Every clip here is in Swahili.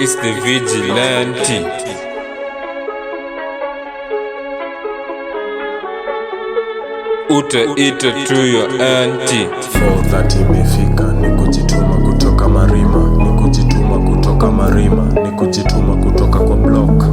It's the vigilante. Utaita to your auntie. 4:30 imefika, ni kujituma kutoka Marima, ni kujituma kutoka Marima, ni kujituma kutoka kwa block.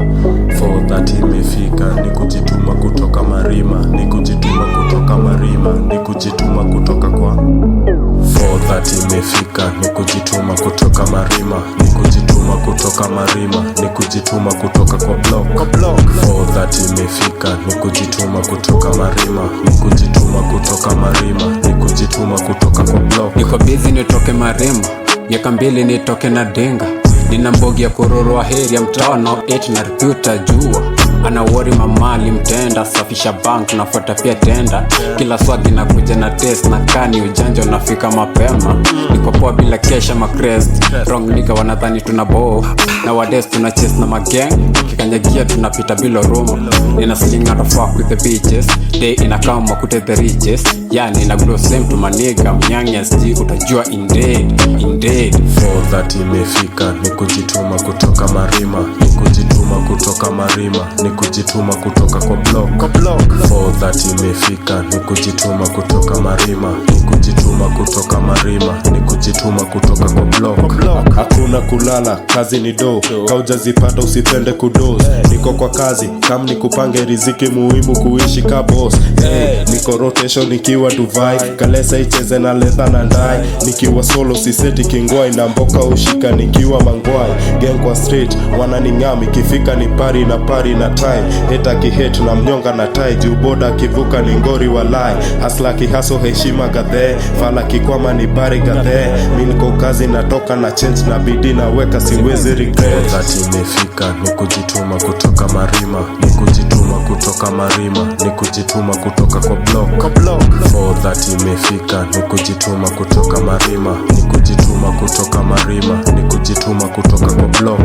4:30 imefika, ni kujituma kutoka Marima, ni kujituma kutoka Marima, ni kujituma kutoka kwa 4:30 imefika, ni kujituma kutoka Marima, ni kujituma kutoka Marima, ni kujituma kutoka kwa block. 4:30 imefika, ni kujituma kutoka Marima, ni kujituma kutoka Marima, ni kujituma kutoka kwa block. Niko busy nitoke Marima, miaka mbili nitoke na Denga. Nina mbogi ya kuroroa heri ya mtano 8 na reputa jua. Ana worry mamali mtenda, safisha bank nafuata pia tenda. Kila swagi na kuja na test na kani ujanja unafika mapema. Niko poa bila kesha makrest, wrong nigga wanadhani tunabow. Na wades tuna chase na magang, kikanyagia tunapita bila room. Nina sling out of fuck with the bitches, day inakama kute the riches. Yani na grow same to my nigga, mnyanya sti utajua indeed. 4:30 imefika, ni kujituma kutoka Marima, ni kujituma kutoka Marima, ni kujituma kutoka kwa block. 4:30 imefika, ni kujituma kutoka Marima, ni kujituma kutoka Marima, ni kujituma kutoka kwa block. Hakuna kulala, kazi ni do, kauja zipata usipende kudos. Niko kwa kazi, kam ni kupange riziki muhimu kuishi ka boss. Niko rotation nikiwa Dubai, kalesa icheze na leather na ndai. Nikiwa solo siseti kingwai na mboka ushika nikiwa mangwai. Gang kwa street, wananingami kifika ni pari na time. Heta kihet na mnyonga na tai, juboda kivuka ni ngori walai. Hasla kihaso heshima gadhe, fala kikwama ni bari gadhe. Miniko kazi natoka na change na bidii na weka siwezi regret. 4:30 imefika, ni kujituma kutoka Marima, ni kujituma kutoka Marima, ni kujituma kutoka kwa block. 4:30 imefika, ni kujituma kutoka Marima, ni kujituma kutoka Marima, ni kujituma kutoka kwa block.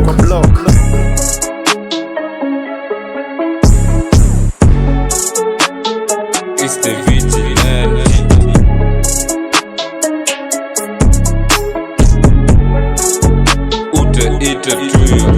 It's the vigilante. Utaita to your